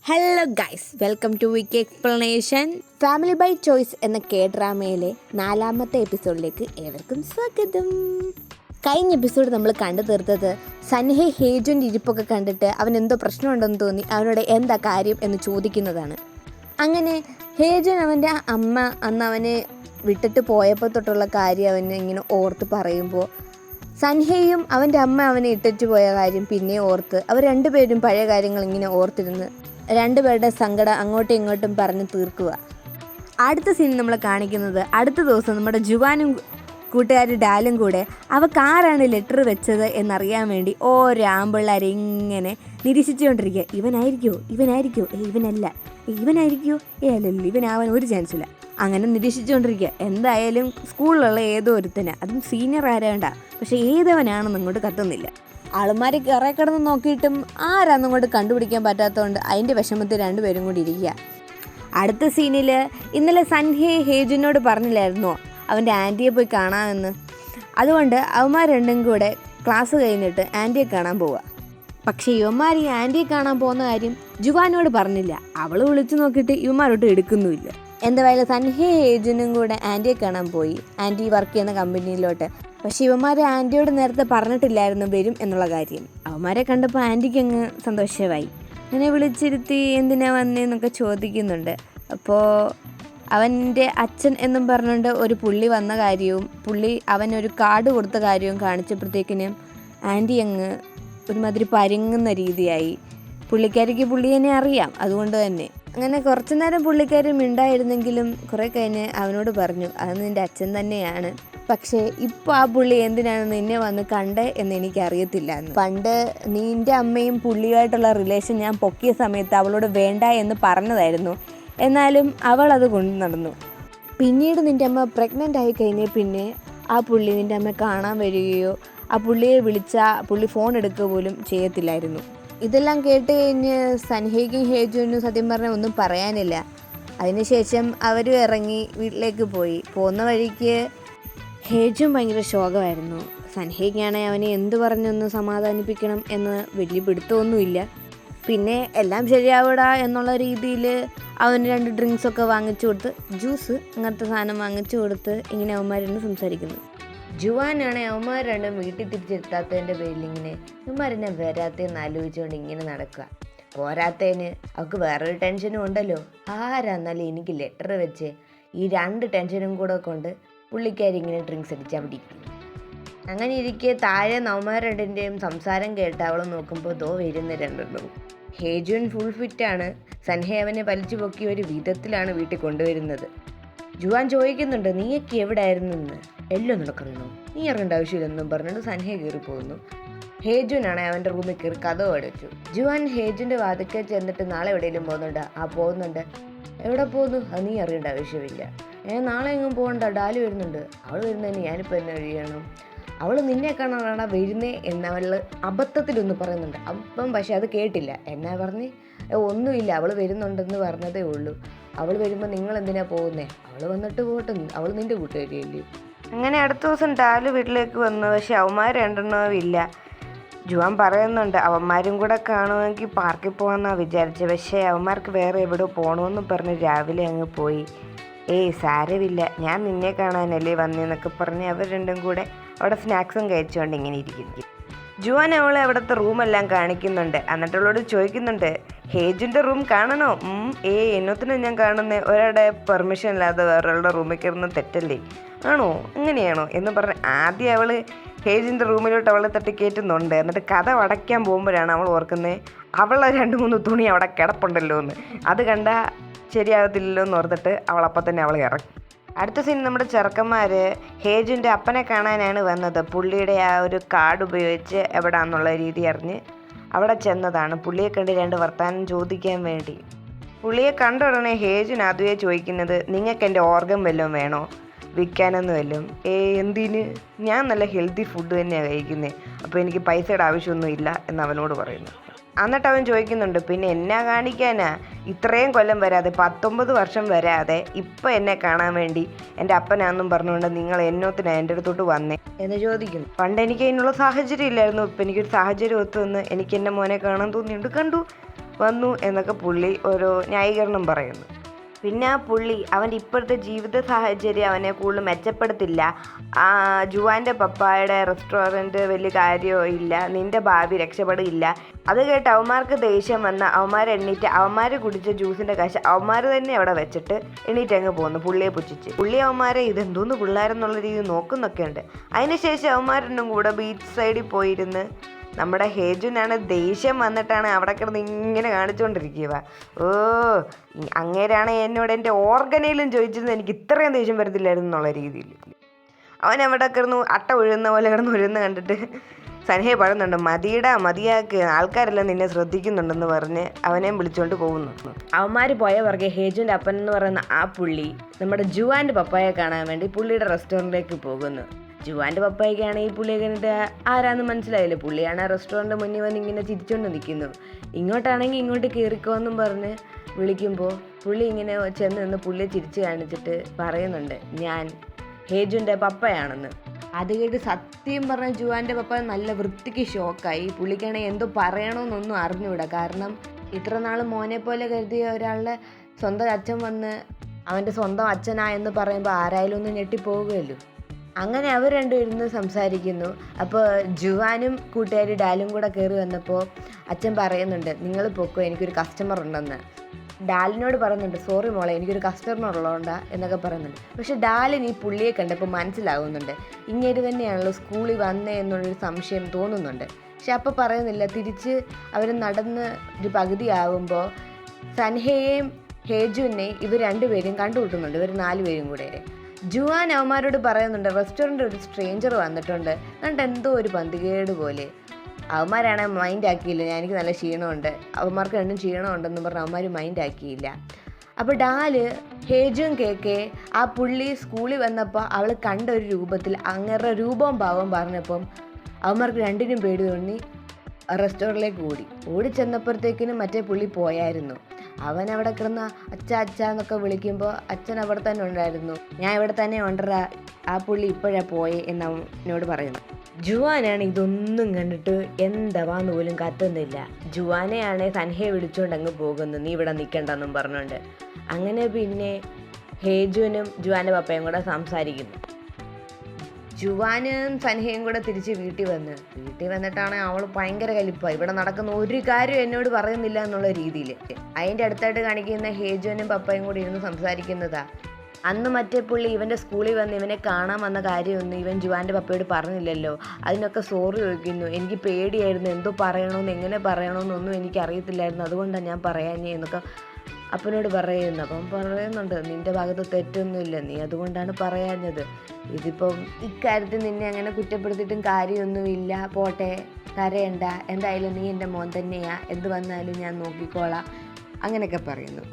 Hello guys, welcome to wiki explanation. Family by choice എന്ന ഡ്രാമയിലെ 4ാമത്തെ എപ്പിസോഡിലേക്ക് ഏവർക്കും സ്വാഗതം. കഴിഞ്ഞ എപ്പിസോഡ് നമ്മൾ കണ്ടു തീർത്തത് സൻഹെ ഹേജുവിൻ്റെ ഇരിപ്പൊക്കെ കണ്ടിട്ട് അവൻ എന്തോ പ്രശ്നമുണ്ടെന്ന് തോന്നി അവനോട് എന്താ കാര്യം എന്ന് ചോദിക്കുന്നതാണ്. അങ്ങനെ ഹേജുൻ അവൻ്റെ അമ്മ അന്ന് അവനെ വിട്ടിട്ട് പോയപ്പോൾ തൊട്ടുള്ള കാര്യം അവന് ഇങ്ങനെ ഓർത്ത് പറയുമ്പോൾ സൻഹയും അവൻ്റെ അമ്മ അവനെ ഇട്ടിട്ട് പോയ കാര്യം പിന്നെ ഓർത്ത് അവർ രണ്ടുപേരും പഴയ കാര്യങ്ങൾ ഇങ്ങനെ ഓർത്തിരുന്ന് രണ്ടുപേരുടെ സങ്കടം അങ്ങോട്ടും ഇങ്ങോട്ടും പറഞ്ഞ് തീർക്കുക. അടുത്ത സീൻ നമ്മൾ കാണിക്കുന്നത് അടുത്ത ദിവസം നമ്മുടെ ജുവാനും കൂട്ടുകാർ ഡാലും കൂടെ അവക്കാരാണ് ലെറ്റർ വെച്ചത് എന്നറിയാൻ വേണ്ടി ഓരോ ആമ്പിള്ളേരെ ഇങ്ങനെ നിരീക്ഷിച്ചുകൊണ്ടിരിക്കുക. ഇവനായിരിക്കോ ഇവനായിരിക്കോ അല്ലല്ലോ, ഇവനാവാൻ ഒരു ചാൻസില്ല. അങ്ങനെ നിരീക്ഷിച്ചുകൊണ്ടിരിക്കുക. എന്തായാലും സ്കൂളിലുള്ള ഏതോ ഒരുത്തന്, അതും സീനിയർ ആരാണ്ട, പക്ഷെ ഏതവനാണെന്ന് അങ്ങോട്ട് കത്തുന്നില്ല. ആളുമാർ കറേ കിടന്ന് നോക്കിയിട്ടും ആരാന്നങ്ങോട്ട് കണ്ടുപിടിക്കാൻ പറ്റാത്തതുകൊണ്ട് അതിൻ്റെ വിഷമത്തിൽ രണ്ടുപേരും കൂടി ഇരിക്കുക. അടുത്ത സീനിൽ ഇന്നലെ സൻഹെ ഹേജുനോട് പറഞ്ഞില്ലായിരുന്നോ അവൻ്റെ ആൻറ്റിയെ പോയി കാണാമെന്ന്. അതുകൊണ്ട് അവന്മാർ രണ്ടും കൂടെ ക്ലാസ് കഴിഞ്ഞിട്ട് ആൻറ്റിയെ കാണാൻ പോവുക. പക്ഷേ ഇവന്മാർ ഈ ആൻറ്റിയെ കാണാൻ പോകുന്ന കാര്യം ജുവാനോട് പറഞ്ഞില്ല. അവൾ വിളിച്ചു നോക്കിയിട്ട് ഇവന്മാരോട്ട് എടുക്കുന്നുമില്ല. എന്തായാലും സൻഹെ ഹേജുനും കൂടെ ആൻറ്റിയെ കാണാൻ പോയി, ആൻറ്റി വർക്ക് ചെയ്യുന്ന കമ്പനിയിലോട്ട്. പക്ഷെ ഇവന്മാരെ ആൻറ്റിയോട് നേരത്തെ പറഞ്ഞിട്ടില്ലായിരുന്നു വരും എന്നുള്ള കാര്യം. അവന്മാരെ കണ്ടപ്പോൾ ആൻറ്റിക്ക് അങ്ങ് സന്തോഷമായി. അങ്ങനെ വിളിച്ചിരുത്തി എന്തിനാ വന്നേന്നൊക്കെ ചോദിക്കുന്നുണ്ട്. അപ്പോൾ അവൻ്റെ അച്ഛൻ എന്നും പറഞ്ഞുകൊണ്ട് ഒരു പുള്ളി വന്ന കാര്യവും അവനൊരു കാർഡ് കൊടുത്ത കാര്യവും കാണിച്ചപ്പോഴത്തേക്കിനും ആൻറ്റി അങ്ങ് ഒരുമാതിരി പരുങ്ങുന്ന രീതിയായി. പുള്ളിക്കാരിക്ക് പുള്ളിയെ അറിയാം, അതുകൊണ്ട് തന്നെ. അങ്ങനെ കുറച്ചു നേരം പുള്ളിക്കാരി മിണ്ടായിരുന്നെങ്കിലും കുറേ കഴിഞ്ഞ് അവനോട് പറഞ്ഞു അത് നിൻ്റെ അച്ഛൻ തന്നെയാണ്. പക്ഷേ ഇപ്പോൾ ആ പുള്ളി എന്തിനാണ് നിന്നെ വന്ന് കണ്ടേ എന്ന് എനിക്കറിയത്തില്ല എന്ന്. പണ്ട് നിൻ്റെ അമ്മയും പുള്ളിയായിട്ടുള്ള റിലേഷൻ ഞാൻ പൊക്കിയ സമയത്ത് അവളോട് വേണ്ട എന്ന് പറഞ്ഞതായിരുന്നു. എന്നാലും അവൾ അത് കൊണ്ടു നടന്നു. പിന്നീട് നിൻ്റെ അമ്മ പ്രഗ്നൻ്റ് ആയി കഴിഞ്ഞാൽ പിന്നെ ആ പുള്ളി നിൻ്റെ അമ്മ കാണാൻ വരികയോ ആ പുള്ളിയെ വിളിച്ചാൽ പുള്ളി ഫോൺ എടുക്കുക പോലും ചെയ്യത്തില്ലായിരുന്നു. ഇതെല്ലാം കേട്ട് കഴിഞ്ഞ് സൻഹയ്ക്കും ഹേജുവിനും സത്യം പറഞ്ഞാൽ ഒന്നും പറയാനില്ല. അതിനുശേഷം അവർ ഇറങ്ങി വീട്ടിലേക്ക് പോയി. പോകുന്ന വഴിക്ക് ഹേജും ഭയങ്കര ശോകമായിരുന്നു. സൻഹയ്ക്കാണെങ്കിൽ അവനെ എന്ത് പറഞ്ഞൊന്ന് സമാധാനിപ്പിക്കണം എന്ന് വലിയ പിടുത്തമൊന്നുമില്ല. പിന്നെ എല്ലാം ശരിയാവിടാ എന്നുള്ള രീതിയിൽ അവന് 2 ഡ്രിങ്ക്സൊക്കെ വാങ്ങിച്ചു കൊടുത്ത്, ജ്യൂസ് അങ്ങനത്തെ സാധനം വാങ്ങിച്ചു കൊടുത്ത് ഇങ്ങനെ അവന്മാരെന്ന് സംസാരിക്കുന്നു. ജുവാനാണ് അവന്മാർ രണ്ടും വീട്ടിൽ തിരിച്ചെത്താത്തതിൻ്റെ പേരിൽ ഇങ്ങനെ ഇവന്മാരെന്നെ വരാത്തതെന്ന് ആലോചിച്ചുകൊണ്ട് ഇങ്ങനെ നടക്കുക. പോരാത്തതിന് അവൾക്ക് വേറൊരു ടെൻഷനും ഉണ്ടല്ലോ. ആരാന്നാലും എനിക്ക് ലെറ്റർ വെച്ച് ഈ 2 ടെൻഷനും കൂടെ കൊണ്ട് പുള്ളിക്കാരി ഇങ്ങനെ ഡ്രിങ്ക്സ് അടിച്ചാൽ പിടിക്കും. അങ്ങനെ ഇരിക്കെ താഴെ അവന്മാർ രണ്ടിൻ്റെയും സംസാരം കേട്ട് അവൾ നോക്കുമ്പോൾ വരുന്ന 2 ഹേജുൻ ഫുൾ ഫിറ്റാണ്. സൻഹെ അവനെ വലിച്ചു പൊക്കി ഒരു വിധത്തിലാണ് വീട്ടിൽ കൊണ്ടുവരുന്നത്. ജുവാൻ ചോദിക്കുന്നുണ്ട് നീയൊക്കെ എവിടെ ആയിരുന്നു എന്ന്. എല്ലാം നടക്കണോ, നീ അറിയേണ്ട ആവശ്യമില്ലെന്നും പറഞ്ഞിട്ട് സൻഹെ കയറി പോകുന്നു. ഹേജുനാണ് അവൻ്റെ റൂമിൽ കയറി കഥ അടച്ചു. ജുവാൻ ഹേജുൻ്റെ വാതിക്കൽ ചെന്നിട്ട് നാളെ എവിടെയെങ്കിലും പോകുന്നുണ്ട്. പോകുന്നുണ്ട്. എവിടെ പോകുന്നു അത് നീ അറിയേണ്ട ആവശ്യമില്ല. നാളെ എങ്ങും പോകണ്ട, ഡാലി വരുന്നുണ്ട്. അവൾ വരുന്നതിന് ഞാനിപ്പോൾ എന്നെ കഴിയണം. അവൾ നിന്നെ കാണാനാണ് വരുന്നേ എന്നവൾ അബദ്ധത്തിലൊന്ന് പറയുന്നുണ്ട്. അപ്പം പക്ഷെ അത് കേട്ടില്ല. എന്നാ പറഞ്ഞ് ഒന്നുമില്ല, അവൾ വരുന്നുണ്ടെന്ന് പറഞ്ഞതേ ഉള്ളൂ. അവൾ വരുമ്പോൾ നിങ്ങൾ എന്തിനാ പോകുന്നേ? അവൾ വന്നിട്ട് പോട്ടെ, അവൾ നിൻ്റെ കൂട്ടുകാരിയല്ലേ. അങ്ങനെ അടുത്ത ദിവസം ഡാലു വീട്ടിലേക്ക് വന്നു. പക്ഷെ അവന്മാർ 2 ഇല്ല. ജുവാൻ പറയുന്നുണ്ട് അവന്മാരും കൂടെ കാണുമെങ്കിൽ പാർക്കിൽ പോകാമെന്നാണ് വിചാരിച്ചത്. പക്ഷേ അവന്മാർക്ക് വേറെ എവിടെ പോകണമെന്ന് പറഞ്ഞ് രാവിലെ അങ്ങ് പോയി. സാരമില്ല, ഞാൻ നിന്നെ കാണാനല്ലേ വന്നേന്നൊക്കെ പറഞ്ഞ് അവർ 2 കൂടെ അവിടെ സ്നാക്സും കഴിച്ചുകൊണ്ട് ഇങ്ങനെ ഇരിക്കുന്നു. ജുവാൻ അവളെ അവിടുത്തെ റൂമെല്ലാം കാണിക്കുന്നുണ്ട്. എന്നിട്ടുള്ളോട് ചോദിക്കുന്നുണ്ട് ഹേജുൻ്റെ റൂം കാണണോ? എന്നത്തിനാണ് ഞാൻ കാണുന്നത്, ഒരാളുടെ പെർമിഷൻ ഇല്ലാതെ വേറൊരാളുടെ റൂമിൽ കയറുന്ന തെറ്റല്ലേ, ആണോ അങ്ങനെയാണോ എന്ന് പറഞ്ഞ് ആദ്യം അവൾ ഹേജിൻ്റെ റൂമിലോട്ട് അവളെ തട്ടിക്കയറ്റുന്നുണ്ട്. എന്നിട്ട് കഥ അടയ്ക്കാൻ പോകുമ്പോഴാണ് അവൾ ഓർക്കുന്നത് അവളെ 2-3 തുണി അവിടെ കിടപ്പുണ്ടല്ലോ എന്ന്. അത് കണ്ടാൽ ശരിയാകത്തില്ലല്ലോ എന്ന് ഓർത്തിട്ട് അവളപ്പം തന്നെ അവൾ ഇറങ്ങി. അടുത്ത സീൻ നമ്മുടെ ചെറുക്കന്മാർ ഹേജുൻ്റെ അപ്പനെ കാണാനാണ് വന്നത്. പുള്ളിയുടെ ആ ഒരു കാർഡ് ഉപയോഗിച്ച് എവിടാന്നുള്ള രീതി അറിഞ്ഞ് അവിടെ ചെന്നതാണ്. പുള്ളിയെ കണ്ട് 2 വർത്താനം ചോദിക്കാൻ വേണ്ടി. പുള്ളിയെ കണ്ട ഉടനെ ഹേജുൻ ആദ്യമേ ചോദിക്കുന്നത് നിങ്ങൾക്ക് എൻ്റെ ഓർഗൻ വല്ലതും വേണോ, വിൽക്കാനൊന്നും വല്ലതും? എന്തിന്, ഞാൻ നല്ല ഹെൽത്തി ഫുഡ് തന്നെയാണ് കഴിക്കുന്നത്, അപ്പോൾ എനിക്ക് പൈസയുടെ ആവശ്യമൊന്നും ഇല്ല എന്ന് അവനോട് പറയുന്നു. എന്നിട്ട് അവൻ ചോദിക്കുന്നുണ്ട് പിന്നെ എന്നാ കാണിക്കാനാ, ഇത്രയും കൊല്ലം വരാതെ 19 വർഷം വരാതെ ഇപ്പം എന്നെ കാണാൻ വേണ്ടി എൻ്റെ അപ്പനാന്നും പറഞ്ഞുകൊണ്ട് നിങ്ങൾ എന്നോത്തിനാ എൻ്റെ അടുത്തോട്ട് വന്നേ എന്ന് ചോദിക്കുന്നു. പണ്ട് എനിക്ക് അതിനുള്ള സാഹചര്യം ഇല്ലായിരുന്നു, ഇപ്പം എനിക്കൊരു സാഹചര്യം ഒത്തു വന്ന് എനിക്ക് എൻ്റെ മോനെ കാണാൻ തോന്നിയുണ്ട്, കണ്ടു. വന്നു എന്നൊക്കെ പുള്ളി ഓരോ ന്യായീകരണം പറയുന്നു. പിന്നെ ആ പുള്ളി അവൻ്റെ ഇപ്പോഴത്തെ ജീവിത സാഹചര്യം അവനെ കൂടുതൽ മെച്ചപ്പെടുത്തില്ല. ജുവാൻ്റെ പപ്പായുടെ റെസ്റ്റോറൻറ്റ് വലിയ കാര്യമോ ഇല്ല, നിൻ്റെ ഭാവി രക്ഷപ്പെടില്ല. അത് കേട്ട് അവന്മാർക്ക് ദേഷ്യം വന്ന അവന്മാർ എണ്ണീറ്റ് അവന്മാർ കുടിച്ച ജ്യൂസിൻ്റെ കാശ് അവന്മാർ തന്നെ അവിടെ വെച്ചിട്ട് എണീറ്റ് അങ്ങ് പോകുന്നു പുള്ളിയെ പുച്ഛിച്ച്. പുള്ളി അവന്മാരെ ഇതെന്തോന്ന് പിള്ളേരെന്നുള്ള രീതിയിൽ നോക്കുന്നൊക്കെ ഉണ്ട്. അതിനുശേഷം അവന്മാരെന്നും കൂടെ ബീച്ച് സൈഡിൽ പോയിരുന്ന് നമ്മുടെ ഹേജുനാണ് ദേഷ്യം വന്നിട്ടാണ് അവിടെ കിടന്ന് ഇങ്ങനെ കാണിച്ചുകൊണ്ടിരിക്കുക. അങ്ങേരാണ് എന്നോട് എൻ്റെ ഓർഗനയിലും ചോദിച്ചിരുന്നത് എനിക്ക് ഇത്രയും ദേഷ്യം വരത്തില്ലായിരുന്നു എന്നുള്ള രീതിയിൽ. അവൻ അവിടെ കിടന്നു അട്ട ഒഴുകുന്ന പോലെ കിടന്ന് ഒഴുകുന്ന കണ്ടിട്ട് സൻഹയെ പറയുന്നുണ്ട്, മതിയാക്ക്, ആൾക്കാരെല്ലാം നിന്നെ ശ്രദ്ധിക്കുന്നുണ്ടെന്ന് പറഞ്ഞ് അവനെയും വിളിച്ചുകൊണ്ട് പോകുന്നു. അവന്മാർ പോയ പുറകെ ഹേജുവിൻ്റെ അപ്പൻ എന്ന് പറയുന്ന ആ പുള്ളി നമ്മുടെ ജുവാൻ്റെ പപ്പായെ കാണാൻ വേണ്ടി പുള്ളിയുടെ റെസ്റ്റോറൻറ്റിലേക്ക് പോകുന്നു. ജുവാൻ്റെ പപ്പായ്ക്കാണ് ഈ പുള്ളിയെ കണ്ടിട്ട് ആരാന്ന് മനസ്സിലായില്ലേ. പുള്ളിയാണ് ആ റെസ്റ്റോറൻറ്റ് മുന്നിൽ വന്ന് ഇങ്ങനെ ചിരിച്ചുകൊണ്ട് നിൽക്കുന്നു. ഇങ്ങോട്ടാണെങ്കിൽ ഇങ്ങോട്ട് കയറിക്കോന്നും പറഞ്ഞ് വിളിക്കുമ്പോൾ പുള്ളി ഇങ്ങനെ ചെന്ന് നിന്ന് പുള്ളിയെ ചിരിച്ച് കാണിച്ചിട്ട് പറയുന്നുണ്ട്, ഞാൻ ഹേജുവിൻ്റെ പപ്പയാണെന്ന്. അത് കേട്ട് സത്യം പറഞ്ഞ ജുവാൻ്റെ പപ്പ നല്ല വൃത്തിക്ക് ഷോക്കായി. പുള്ളിക്കാണെങ്കിൽ എന്തോ പറയണമെന്നൊന്നും അറിഞ്ഞുകൂടാ. കാരണം ഇത്ര നാൾ മോനെ പോലെ കരുതിയ ഒരാളുടെ സ്വന്തം അച്ഛൻ വന്ന് അവൻ്റെ സ്വന്തം അച്ഛനാ എന്ന് പറയുമ്പോൾ ആരായാലും ഒന്ന് ഞെട്ടിപ്പോവുകയല്ലോ. അങ്ങനെ അവർ രണ്ടും ഇരുന്ന് സംസാരിക്കുന്നു. അപ്പോൾ ജുവാനും കൂട്ടുകാരി ഡാലും കൂടെ കയറി വന്നപ്പോൾ അച്ഛൻ പറയുന്നുണ്ട്, നിങ്ങൾ പൊക്കോ, എനിക്കൊരു കസ്റ്റമർ ഉണ്ടെന്ന്. ഡാലിനോട് പറയുന്നുണ്ട്, സോറി മോളെ എനിക്കൊരു കസ്റ്റമർ ഉള്ളതുകൊണ്ടാ എന്നൊക്കെ പറയുന്നുണ്ട്. പക്ഷെ ഡാലിന് ഈ പുള്ളിയെ കണ്ടപ്പോൾ മനസ്സിലാകുന്നുണ്ട് ഇങ്ങനെ തന്നെയാണല്ലോ സ്കൂളിൽ വന്നേ എന്നുള്ളൊരു സംശയം തോന്നുന്നുണ്ട്. പക്ഷെ അപ്പോൾ പറയുന്നില്ല. തിരിച്ച് അവർ നടന്ന് ഒരു പകുതി ആകുമ്പോൾ സൻഹയെയും ഹേജുവിനെയും ഇവർ രണ്ടുപേരും കണ്ടുമുട്ടുന്നുണ്ട്. ഇവർ 4 പേരും കൂടെ. ജുവാൻ അവന്മാരോട് പറയുന്നുണ്ട്, റെസ്റ്റോറൻറ്റ് ഒരു സ്ട്രേഞ്ചർ വന്നിട്ടുണ്ട്, എന്നിട്ട് എന്തോ ഒരു പന്തികേട് പോലെ. അവന്മാരാണെ മൈൻഡ് ആക്കിയില്ല. എനിക്ക് നല്ല ക്ഷീണമുണ്ട്, അവന്മാർക്ക് രണ്ടും ക്ഷീണമുണ്ടെന്ന് പറഞ്ഞ് അവന്മാർ മൈൻഡ് ആക്കിയില്ല. അപ്പോൾ ഡാല് ഹേജും കേക്കെ ആ പുള്ളി സ്കൂളിൽ വന്നപ്പോൾ അവൾ കണ്ട ഒരു രൂപത്തിൽ അങ്ങേരുടെ രൂപവും ഭാവവും പറഞ്ഞപ്പം അവന്മാർക്ക് രണ്ടിനും പേടി തോന്നി റെസ്റ്റോറൻറ്റിലേക്ക് ഓടി ചെന്നപ്പോഴത്തേക്കിനും മറ്റേ പുള്ളി പോയായിരുന്നു. അവൻ അവിടെ കിടന്ന അച്ഛ എന്നൊക്കെ വിളിക്കുമ്പോൾ അച്ഛൻ അവിടെ തന്നെ ഉണ്ടായിരുന്നു. ഞാൻ ഇവിടെ തന്നെ ഉണ്ടറാ, ആ പുള്ളി ഇപ്പോഴാണ് പോയേ എന്നവനോട് പറയുന്നു. ജുവാനാണ് ഇതൊന്നും കണ്ടിട്ട് എന്താവാന്ന് പോലും കത്തുന്നില്ല. ജുവാനെയാണ് സൻഹയെ വിളിച്ചുകൊണ്ട് അങ്ങ് പോകുന്നു, നീ ഇവിടെ നിൽക്കണ്ടെന്നും പറഞ്ഞുകൊണ്ട്. അങ്ങനെ പിന്നെ ഹേജുവിനും ജുവാൻ്റെ പപ്പയും കൂടെ സംസാരിക്കുന്നു. ജുവാനും സൻഹയും കൂടെ തിരിച്ച് വീട്ടിൽ വന്നിട്ടാണ് അവൾ ഭയങ്കര കലിപ്പായി. ഇവിടെ നടക്കുന്ന ഒരു കാര്യം എന്നോട് പറയുന്നില്ല എന്നുള്ള രീതിയിൽ. അതിൻ്റെ അടുത്തായിട്ട് കാണിക്കുന്ന ഹേജുവിനും പപ്പയും കൂടി ഇരുന്ന് സംസാരിക്കുന്നതാ. അന്ന് മറ്റേ പുള്ളി ഇവൻ്റെ സ്കൂളിൽ വന്ന് ഇവനെ കാണാൻ വന്ന കാര്യമൊന്നും ഇവൻ ജുവാൻ്റെ പപ്പയോട് പറഞ്ഞില്ലല്ലോ. അതിനൊക്കെ സോറി ചോദിക്കുന്നു. എനിക്ക് പേടിയായിരുന്നു, എന്തോ പറയണമെന്ന് എങ്ങനെ പറയണമെന്നൊന്നും എനിക്കറിയത്തില്ലായിരുന്നു, അതുകൊണ്ടാണ് ഞാൻ പറയാഞ്ഞേ എന്നൊക്കെ അപ്പനോട് പറയുന്നു. അപ്പം പറയുന്നുണ്ട്, നിൻ്റെ ഭാഗത്ത് തെറ്റൊന്നുമില്ല, നീ അതുകൊണ്ടാണ് പറയാഞ്ഞത്. ഇതിപ്പം ഇക്കാര്യത്തിൽ നിന്നെ അങ്ങനെ കുറ്റപ്പെടുത്തിയിട്ടും കാര്യമൊന്നുമില്ല, പോട്ടെ, കരയണ്ട, എന്തായാലും നീ എൻ്റെ മോൻ തന്നെയാ, എന്ത് വന്നാലും ഞാൻ നോക്കിക്കോളാം, അങ്ങനെയൊക്കെ പറയുന്നു.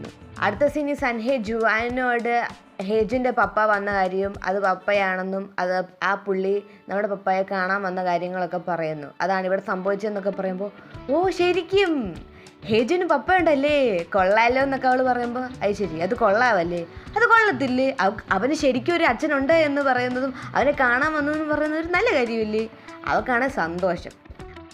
അടുത്ത സീനിൽ സൻഹെ ജുവാനോട് ഹേജുവിൻ്റെ പപ്പ വന്ന കാര്യം അത് പപ്പയാണെന്നും അത് ആ പുള്ളി നമ്മുടെ പപ്പയെ കാണാൻ വന്ന കാര്യങ്ങളൊക്കെ പറയുന്നു. അതാണ് ഇവിടെ സംഭവിച്ചതെന്നൊക്കെ പറയുമ്പോൾ, ഓ ശരിക്കും ഹേജുവിന് പപ്പ ഉണ്ടല്ലേ, കൊള്ളാമല്ലോ എന്നൊക്കെ അവൾ പറയുമ്പോൾ, അത് ശരി, അത് കൊള്ളാമല്ലേ, അത് കൊള്ളത്തില്ലേ, അവന് ശരിക്കും ഒരു അച്ഛനുണ്ട് എന്ന് പറയുന്നതും അവനെ കാണാൻ വന്നതെന്ന് പറയുന്നത് ഒരു നല്ല കാര്യമില്ലേ. അവൾക്കാണ് സന്തോഷം.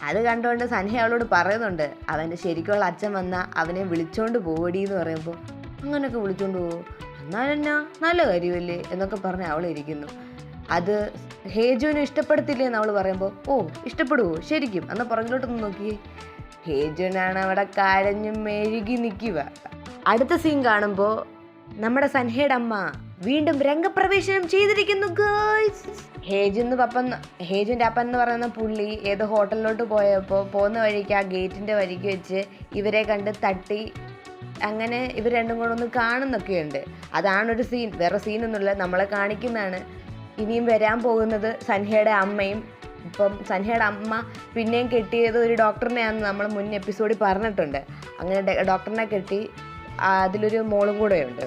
അത് കണ്ടുകൊണ്ട് സൻഹ അവളോട് പറയുന്നുണ്ട്, അവൻ്റെ ശരിക്കുള്ള അച്ഛൻ വന്നാൽ അവനെ വിളിച്ചോണ്ട് പോടി എന്ന് പറയുമ്പോൾ, അങ്ങനെയൊക്കെ വിളിച്ചോണ്ട് പോകും, എന്നാലെന്നാ നല്ല കാര്യമല്ലേ എന്നൊക്കെ പറഞ്ഞ് അവളിരിക്കുന്നു. അത് ഹേജുവിനെ ഇഷ്ടപ്പെടുത്തില്ലേ എന്ന് അവൾ പറയുമ്പോൾ, ഓ ഇഷ്ടപ്പെടുവോ ശരിക്കും, എന്നാൽ പുറകിലോട്ടൊന്ന് നോക്കിയേ. ഹേജുവിനാണ് അവിടെ കരഞ്ഞും മെഴുകി നിൽക്കുക. അടുത്ത സീൻ കാണുമ്പോൾ നമ്മുടെ സൻഹയുടെ അമ്മ വീണ്ടും രംഗപ്രവേശനം ചെയ്തിരിക്കുന്നു ഗേൾസ്. ഹേജുവിൻ്റെ അപ്പൻ എന്ന് പറയുന്ന പുള്ളി ഏതോ ഹോട്ടലിലോട്ട് പോയപ്പോൾ പോകുന്ന വഴിക്ക് ആ ഗേറ്റിൻ്റെ വഴിക്ക് വെച്ച് ഇവരെ കണ്ട് തട്ടി, അങ്ങനെ ഇവർ രണ്ടും കൂടെ ഒന്ന് കാണുന്നൊക്കെയുണ്ട്. അതാണൊരു സീൻ, വേറെ സീനൊന്നുമില്ല, നമ്മളെ കാണിക്കുന്നതാണ്. ഇനിയും വരാൻ പോകുന്നത് സൻഹയുടെ അമ്മയും. ഇപ്പം സൻഹയുടെ അമ്മ പിന്നെയും കെട്ടിയത് ഒരു ഡോക്ടറിനെയാണെന്ന് നമ്മൾ മുൻ എപ്പിസോഡിൽ പറഞ്ഞിട്ടുണ്ട്. അങ്ങനെ ഡോക്ടറിനെ കെട്ടി അതിലൊരു മോളും കൂടെ ഉണ്ട്.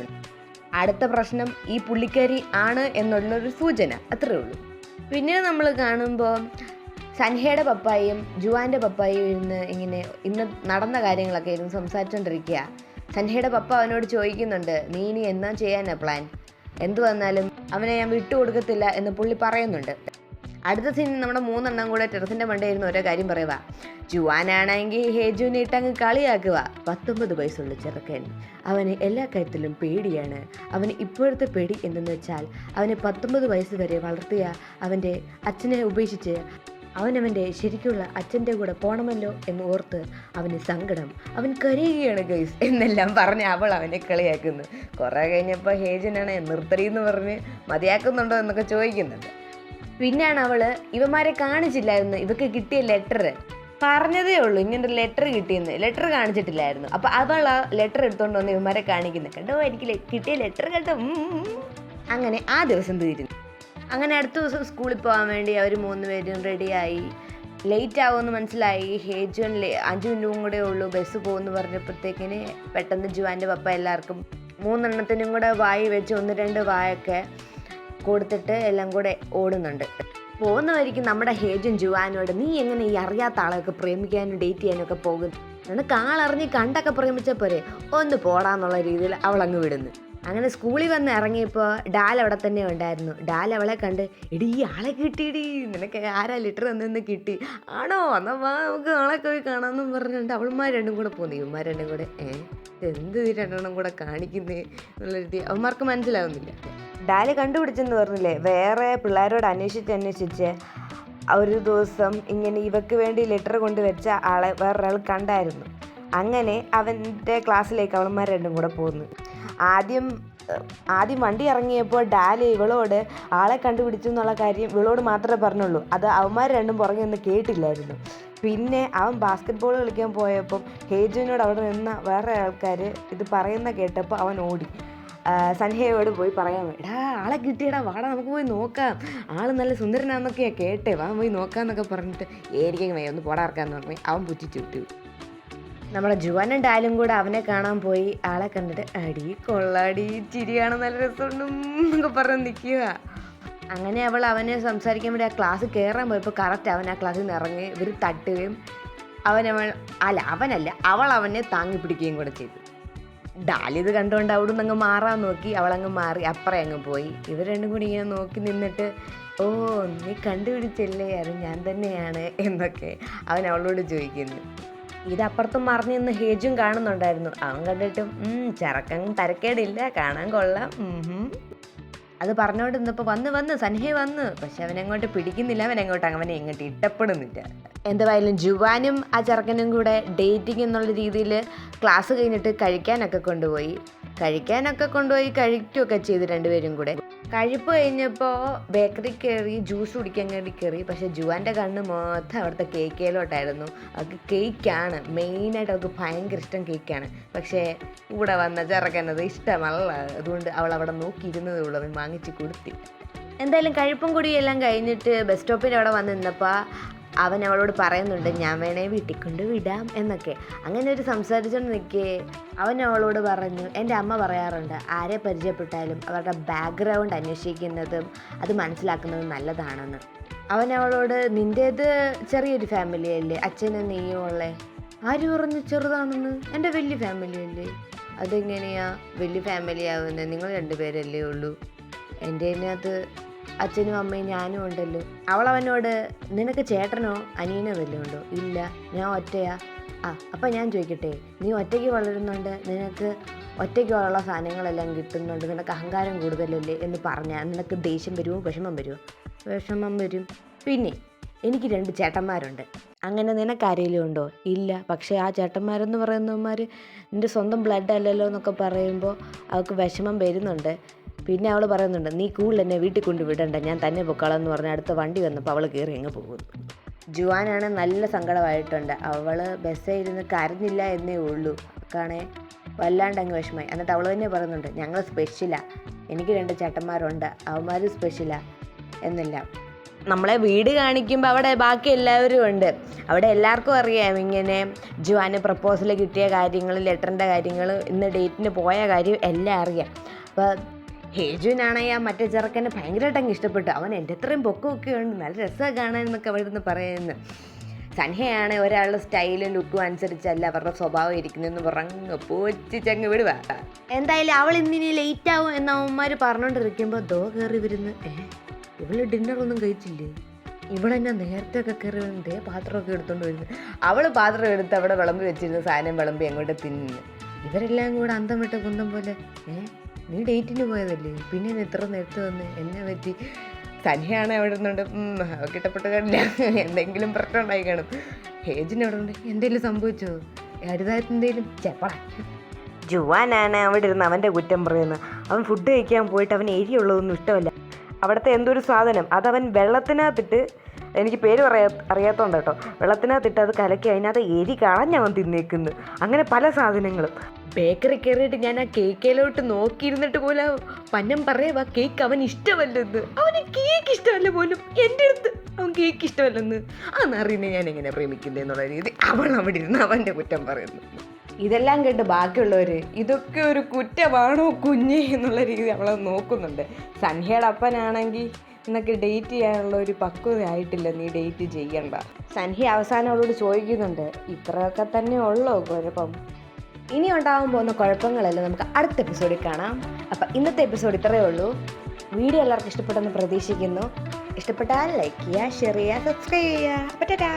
അടുത്ത പ്രശ്നം ഈ പുള്ളിക്കാരി ആണ് എന്നുള്ളൊരു സൂചന, അത്രേ ഉള്ളൂ. പിന്നീട് നമ്മൾ കാണുമ്പോൾ സൻഹയുടെ പപ്പായും ജുവാൻ്റെ പപ്പായും ഇന്ന് നടന്ന കാര്യങ്ങളൊക്കെ ഇരുന്ന് സംസാരിച്ചുകൊണ്ടിരിക്കുക. സൻഹയുടെ പപ്പ അവനോട് ചോദിക്കുന്നുണ്ട്, നീ ഇനി എന്നാ ചെയ്യാനാ പ്ലാൻ, എന്തു വന്നാലും അവനെ ഞാൻ വിട്ടുകൊടുക്കത്തില്ല എന്ന് പുള്ളി പറയുന്നുണ്ട്. അടുത്ത സീനിൽ നമ്മുടെ 3 കൂടെ ടെറസിൻ്റെ മണ്ടയിരുന്ന ഓരോ കാര്യം പറയുക. ജുവാനാണെങ്കിൽ ഹേജുവിനെ ഇട്ടങ്ങ് കളിയാക്കുക. 19 വയസ്സുള്ള ചെറുക്കൻ, അവന് എല്ലാ കാര്യത്തിലും പേടിയാണ്. അവന് ഇപ്പോഴത്തെ പേടി എന്തെന്ന് വെച്ചാൽ അവനെ 19 വയസ്സ് വരെ വളർത്തിയ അവൻ്റെ അച്ഛനെ ഉപേക്ഷിച്ച് അവനവൻ്റെ ശരിക്കുള്ള അച്ഛൻ്റെ കൂടെ പോകണമല്ലോ എന്ന് ഓർത്ത് അവന് സങ്കടം, അവൻ കരയുകയാണ് ഗൈസ് എന്നെല്ലാം പറഞ്ഞ് അവൾ അവനെ കളിയാക്കുന്നു. കുറേ കഴിഞ്ഞപ്പോൾ ഹേജനാണ് നിർത്തടിയെന്ന് പറഞ്ഞ് മതിയാക്കുന്നുണ്ടോ എന്നൊക്കെ ചോദിക്കുന്നുണ്ട്. പിന്നെയാണ് അവൾ ഇവന്മാരെ കാണിച്ചില്ലായിരുന്നു, ഇവക്ക് കിട്ടിയ ലെറ്റർ പറഞ്ഞതേ ഉള്ളൂ ഇങ്ങനൊരു ലെറ്റർ കിട്ടിയെന്ന്, ലെറ്റർ കാണിച്ചിട്ടില്ലായിരുന്നു. അപ്പോൾ അവൾ ആ ലെറ്റർ എടുത്തുകൊണ്ട് വന്ന് ഇവന്മാരെ കാണിക്കുന്നത് കണ്ടോ, എനിക്ക് കിട്ടിയ ലെറ്റർ കേട്ടോ. അങ്ങനെ ആ ദിവസം തീരുന്നു. അങ്ങനെ അടുത്ത ദിവസം സ്കൂളിൽ പോകാൻ വേണ്ടി അവർ 3 പേരും റെഡിയായി. ലേറ്റ് ആവുമെന്ന് മനസ്സിലായി. ഹേജുൻ 5 മിനിറ്റും കൂടെ ഉള്ളൂ ബസ് പോകുമെന്ന് പറഞ്ഞപ്പോഴത്തേക്കിന് പെട്ടെന്ന് ജുവാൻ്റെ പപ്പ എല്ലാവർക്കും 3 എണ്ണത്തിനും കൂടെ വായി വെച്ച് 1-2 വായൊക്കെ കൊടുത്തിട്ട് എല്ലാം കൂടെ ഓടുന്നുണ്ട്. പോകുന്ന വഴിക്ക് നമ്മുടെ ഹേജുൻ ജുവാനോട് നീ എങ്ങനെ ഈ അറിയാത്ത ആളെയൊക്കെ പ്രേമിക്കാനും ഡേറ്റ് ചെയ്യാനും ഒക്കെ പോകുന്നു, നിനക്ക് ആളറിഞ്ഞ് കണ്ടൊക്കെ പ്രേമിച്ച പോരെ, ഒന്ന് പോടാന്നുള്ള രീതിയിൽ അവളങ്ങ് വിടുന്നു. അങ്ങനെ സ്കൂളിൽ വന്ന് ഇറങ്ങിയപ്പോൾ ഡാൽ അവിടെ തന്നെ ഉണ്ടായിരുന്നു. ഡാൽ അവളെ കണ്ട് എടി ഈ ആളെ കിട്ടിയിടി, നിനക്ക് ആരാ ലെറ്റർ തന്നെന്ന് കിട്ടി ആണോ, എന്നാൽ വാ നമുക്ക് ആളെ പോയി കാണാമെന്നും പറഞ്ഞിട്ട് അവൾമാർ രണ്ടും കൂടെ പോകുന്നു. ഇവന്മാർ രണ്ടും കൂടെ എന്ത് 2 കൂടെ കാണിക്കുന്നേ എന്നുള്ള രീതി അവന്മാർക്ക് മനസ്സിലാവുന്നില്ല. ഡാല് കണ്ടുപിടിച്ചെന്ന് പറഞ്ഞില്ലേ, വേറെ പിള്ളേരോട് അന്വേഷിച്ച് ഒരു ദിവസം ഇങ്ങനെ ഇവക്ക് വേണ്ടി ലെറ്റർ കൊണ്ടുവച്ച ആളെ വേറൊരാൾ കണ്ടായിരുന്നു. അങ്ങനെ അവൻ്റെ ക്ലാസ്സിലേക്ക് അവന്മാർ രണ്ടും കൂടെ പോകുന്നു. ആദ്യം വണ്ടി ഇറങ്ങിയപ്പോൾ ഡാല് ഇവളോട് ആളെ കണ്ടുപിടിച്ചു എന്നുള്ള കാര്യം ഇവളോട് മാത്രമേ പറഞ്ഞുള്ളൂ. അത് അവന്മാർ രണ്ടും പുറകെ നിന്ന് കേട്ടില്ലായിരുന്നു. പിന്നെ അവൻ ബാസ്കറ്റ് ബോൾ കളിക്കാൻ പോയപ്പം ഹേജുവിനോട് അവിടെ നിന്ന വേറെ ആൾക്കാർ ഇത് പറയുന്ന കേട്ടപ്പോൾ അവൻ ഓടി സൻഹയോട് പോയി പറയാൻ വേണ്ടി, ആളെ കിട്ടിയടാ വാടാ നമുക്ക് പോയി നോക്കാം, ആൾ നല്ല സുന്ദരനാന്നൊക്കെയാണ് കേട്ടേ, വാ പോയി നോക്കാമെന്നൊക്കെ പറഞ്ഞിട്ട് ഏരിക്കും വയ്യ ഒന്ന് പോടാർക്കാന്ന് പറഞ്ഞ് അവൻ പുറ്റിച്ചു വിട്ടു. നമ്മുടെ ജുവാനും ഡാലും കൂടെ അവനെ കാണാൻ പോയി. ആളെ കണ്ടിട്ട് അടി കൊള്ളാടി ചിരിയാണ് നല്ല രസമുണ്ടും എന്നൊക്കെ പറഞ്ഞ് നിൽക്കുക. അങ്ങനെ അവനെ സംസാരിക്കാൻ വേണ്ടി ആ ക്ലാസ് കയറാൻ പോയപ്പോൾ കറക്റ്റ് അവൻ ആ ക്ലാസ്സിൽ നിന്ന് ഇറങ്ങി ഇവർ തട്ടുകയും അവൾ അവനെ താങ്ങി പിടിക്കുകയും കൂടെ ചെയ്തു. ഡാലിത് കണ്ടുകൊണ്ട് അവിടെ നിന്ന് അങ്ങ് മാറാൻ നോക്കി, അവളങ്ങ് മാറി അപ്പുറം അങ്ങ് പോയി. ഇവർ രണ്ടും കൂടി ഇങ്ങനെ നോക്കി നിന്നിട്ട് ഓ നീ കണ്ടുപിടിച്ചല്ലേ അത് ഞാൻ തന്നെയാണ് എന്നൊക്കെ അവൻ അവളോട് ചോദിക്കുന്നു. ഇതപ്പുറത്തും മറിഞ്ഞു നിന്ന് ഹേജും കാണുന്നുണ്ടായിരുന്നു. അവൻ കണ്ടിട്ടും ചെറുക്കൻ തരക്കേടില്ല, കാണാൻ കൊള്ളാം. അത് പറഞ്ഞുകൊണ്ട് ഇന്നിപ്പോൾ വന്ന് സൻഹേ വന്ന്, പക്ഷെ അവനങ്ങോട്ട് പിടിക്കുന്നില്ല, അവനെ ഇങ്ങോട്ട് ഇഷ്ടപ്പെടുന്നില്ല. എന്തായാലും ജുവാനും ആ ചെറുക്കനും കൂടെ ഡേറ്റിംഗ് എന്നുള്ള രീതിയിൽ ക്ലാസ് കഴിഞ്ഞിട്ട് കഴിക്കാനൊക്കെ കൊണ്ടുപോയി കഴിക്കുകയൊക്കെ ചെയ്ത് 2 പേരും കൂടെ. കഴിപ്പ് കഴിഞ്ഞപ്പോൾ ബേക്കറി കയറി ജ്യൂസ് കുടിക്കാൻ വേണ്ടി കയറി. പക്ഷേ ജുവാൻ്റെ കണ്ണ് മൊത്തം അവിടുത്തെ കേക്കിലോട്ടായിരുന്നു. അവൾക്ക് കേക്കാണ് മെയിനായിട്ട്, അവൾക്ക് ഭയങ്കര ഇഷ്ടം കേക്കാണ്. പക്ഷേ ഇവിടെ വന്ന ചെറുക്കനത് ഇഷ്ടമല്ല, അതുകൊണ്ട് അവൾ അവിടെ നോക്കിയിരുന്നതേ ഉള്ളൂ, അവൻ വാങ്ങിച്ച് കൊടുത്തില്ല. എന്തായാലും കഴിപ്പും കൂടിയെല്ലാം കഴിഞ്ഞിട്ട് ബസ് സ്റ്റോപ്പിൻ്റെ അവിടെ വന്ന് നിന്നപ്പോൾ അവൻ അവളോട് പറയുന്നുണ്ട് ഞാൻ വേണേ വീട്ടിൽ കൊണ്ട് വിടാം എന്നൊക്കെ. അങ്ങനെ ഒരു സംസാരിച്ചുകൊണ്ട് നിൽക്കേ അവൻ അവളോട് പറഞ്ഞു, എൻ്റെ അമ്മ പറയാറുണ്ട് ആരെ പരിചയപ്പെട്ടാലും അവരുടെ ബാക്ക്ഗ്രൗണ്ട് അന്വേഷിക്കുന്നതും അത് മനസ്സിലാക്കുന്നതും നല്ലതാണെന്ന്. അവൻ അവളോട് നിൻ്റേത് ചെറിയൊരു ഫാമിലിയല്ലേ, അച്ഛനും നീയും ഉള്ളേ. ആര് പറഞ്ഞു ചെറുതാണെന്ന്, എൻ്റെ വലിയ ഫാമിലിയല്ലേ. അതെങ്ങനെയാ വലിയ ഫാമിലി ആവുന്നത്, നിങ്ങൾ 2 പേരല്ലേ ഉള്ളൂ, എൻ്റെ അതിനകത്ത് അച്ഛനും അമ്മയും ഞാനും ഉണ്ടല്ലോ. അവളവനോട് നിനക്ക് ചേട്ടനോ അനിയനോ വല്ലതും ഉണ്ടോ? ഇല്ല, ഞാൻ ഒറ്റയാ. അപ്പം ഞാൻ ചോദിക്കട്ടെ, നീ ഒറ്റയ്ക്ക് വളരുന്നുണ്ട്, നിനക്ക് ഒറ്റയ്ക്കുള്ള സാധനങ്ങളെല്ലാം കിട്ടുന്നുണ്ട്, നിനക്ക് അഹങ്കാരം കൂടുതലല്ലേ എന്ന് പറഞ്ഞാൽ നിനക്ക് ദേഷ്യം വരുമോ വിഷമം വരുമോ? വിഷമം വരും. പിന്നെ എനിക്ക് 2 ചേട്ടന്മാരുണ്ട്, അങ്ങനെ നിനക്ക് ആരെങ്കിലും ഉണ്ടോ? ഇല്ല, പക്ഷേ ആ ചേട്ടന്മാരെന്ന് പറയുന്നവന്മാർ നിൻ്റെ സ്വന്തം ബ്ലഡ് അല്ലല്ലോ എന്നൊക്കെ പറയുമ്പോൾ അവൾക്ക് വിഷമം വരുന്നുണ്ട്. പിന്നെ അവൾ പറയുന്നുണ്ട് നീ കൂടുതൽ എന്നെ വീട്ടിൽ കൊണ്ട് വിടണ്ട, ഞാൻ തന്നെ പൊക്കോളാം എന്ന് പറഞ്ഞ് അടുത്ത വണ്ടി വന്നപ്പോൾ അവൾ കയറി അങ്ങ് പോകുന്നു. ജുവാനാണ് നല്ല സങ്കടമായിട്ടുണ്ട്. അവൾ ബസ്സിൽ ഇരുന്ന് കരഞ്ഞില്ല എന്നേ ഉള്ളൂ, കാണേ വല്ലാണ്ട് അങ്ങ് വിഷമമായി. എന്നിട്ട് അവൾ തന്നെ പറയുന്നുണ്ട് ഞങ്ങൾ സ്പെഷ്യലാണ്, എനിക്ക് 2 ചേട്ടന്മാരുണ്ട്, അവന്മാർ സ്പെഷ്യലാണ് എന്നെല്ലാം. നമ്മളെ വീട് കാണിക്കുമ്പോൾ അവിടെ ബാക്കി എല്ലാവരും ഉണ്ട്. അവിടെ എല്ലാവർക്കും അറിയാം ഇങ്ങനെ ജുവാന് പ്രപ്പോസൽ കിട്ടിയ കാര്യങ്ങൾ, ലെറ്ററിൻ്റെ കാര്യങ്ങൾ, ഇന്ന് ഡേറ്റിന് പോയ കാര്യം എല്ലാം അറിയാം. അപ്പോൾ ഹേജുവിനാണെങ്കിൽ ആ മറ്റേ ചെറുക്കനെ ഭയങ്കരമായിട്ട് അങ്ങ് ഇഷ്ടപ്പെട്ടു. അവൻ എൻ്റെ അത്രയും പൊക്കമൊക്കെ ഉണ്ട്, നല്ല രസമാണ് കാണാൻ എന്നൊക്കെ അവിടെ നിന്ന് പറയുന്നു. സൻഹയാണ് ഒരാളുടെ സ്റ്റൈലും ലുക്കും അനുസരിച്ചല്ല അവരുടെ സ്വഭാവം ഇരിക്കുന്നതെന്ന് പറഞ്ഞ് പോച്ചിച്ചങ്ങ് വിടുക. എന്തായാലും അവൾ ഇന്നിനി ലേറ്റ് ആവും എന്ന് അവന്മാർ പറഞ്ഞുകൊണ്ടിരിക്കുമ്പോൾ ദോ കയറി വരുന്നു. ഇവള് ഡിന്നറൊന്നും കഴിച്ചില്ലേ, ഇവളെന്നെ നേരത്തെ ഒക്കെ കയറി വരുന്നതേ പാത്രമൊക്കെ എടുത്തോണ്ട് വരുന്നത്. അവള് പാത്രം എടുത്ത് അവിടെ വിളമ്പി വെച്ചിരുന്ന സാധനം വിളമ്പി അങ്ങോട്ട് തിന്നു. ഇവരെല്ലാം കൂടെ അന്തം വിട്ട കുന്തം പോലെ നീ ഡേറ്റിന് പോയതല്ലേ, പിന്നെ ഇത്ര നേരത്തെ വന്ന് എന്നെ പറ്റി. സന്യയാണ് അവിടെ ഇരുന്നുണ്ട് അവൾക്ക് ഇഷ്ടപ്പെട്ട് കാണില്ല, എന്തെങ്കിലും പ്രശ്നം ഉണ്ടായി കാണും. ഹേജിന് അവിടെ ഉണ്ട്, എന്തെങ്കിലും സംഭവിച്ചോ, ഹരിതായത്ത് എന്തെങ്കിലും ചെപ്പള. ജുവാനാണ് അവിടെ ഇരുന്ന് അവൻ്റെ കുറ്റം പറയുന്നത്. അവൻ ഫുഡ് കഴിക്കാൻ പോയിട്ട് അവൻ എരിയുള്ളതൊന്നും ഇഷ്ടമല്ല. അവിടുത്തെ എന്തൊരു സാധനം അതവൻ വെള്ളത്തിനകത്തിട്ട്, എനിക്ക് പേര് അറിയാത്തോണ്ട് കേട്ടോ, വെള്ളത്തിനകത്തിട്ട് അത് കലക്കി അതിനകത്ത് എരി കളഞ്ഞവൻ തിന്നേക്കുന്നു. അങ്ങനെ പല സാധനങ്ങളും. ബേക്കറി കയറിയിട്ട് ഞാൻ ആ കേക്കിലോട്ട് നോക്കിയിരുന്നിട്ട് പോലും പന്നം പറയുക കേക്ക് അവൻ ഇഷ്ടമല്ലെന്ന്. അവന് കേക്ക് ഇഷ്ടമല്ല പോലും, എൻ്റെ അടുത്ത് അവൻ കേക്ക് ഇഷ്ടമല്ലെന്ന്. അന്നറിയുന്നേ ഞാൻ എങ്ങനെ പ്രേമിക്കുന്നതെന്നുള്ള രീതി അവൾ അവിടെ ഇരുന്ന് അവൻ്റെ കുറ്റം പറയുന്നു. ഇതെല്ലാം കേട്ട് ബാക്കിയുള്ളവർ ഇതൊക്കെ ഒരു കുറ്റമാണോ കുഞ്ഞ് എന്നുള്ള രീതി അവളെ നോക്കുന്നുണ്ട്. സന്ധ്യയുടെ അപ്പനാണെങ്കിൽ എന്നൊക്കെ ഡേറ്റ് ചെയ്യാനുള്ള ഒരു പക്വത ആയിട്ടില്ല, നീ ഡേറ്റ് ചെയ്യണ്ട. സന്ധ്യ അവസാനം അവളോട് ചോദിക്കുന്നുണ്ട്, ഇത്രയൊക്കെ തന്നെ ഉള്ളോ കുഴപ്പം? ഇനി ഉണ്ടാകാൻ പോകുന്ന കുഴപ്പങ്ങളെല്ലാം നമുക്ക് അടുത്ത എപ്പിസോഡിൽ കാണാം. അപ്പം ഇന്നത്തെ എപ്പിസോഡ് ഇത്രയേ ഉള്ളൂ. വീഡിയോ എല്ലാവർക്കും ഇഷ്ടപ്പെട്ടെന്ന് പ്രതീക്ഷിക്കുന്നു. ഇഷ്ടപ്പെട്ടാൽ ലൈക്ക് ചെയ്യുക, ഷെയർ ചെയ്യുക, സബ്സ്ക്രൈബ് ചെയ്യുക. അപ്പം ടാറ്റാ.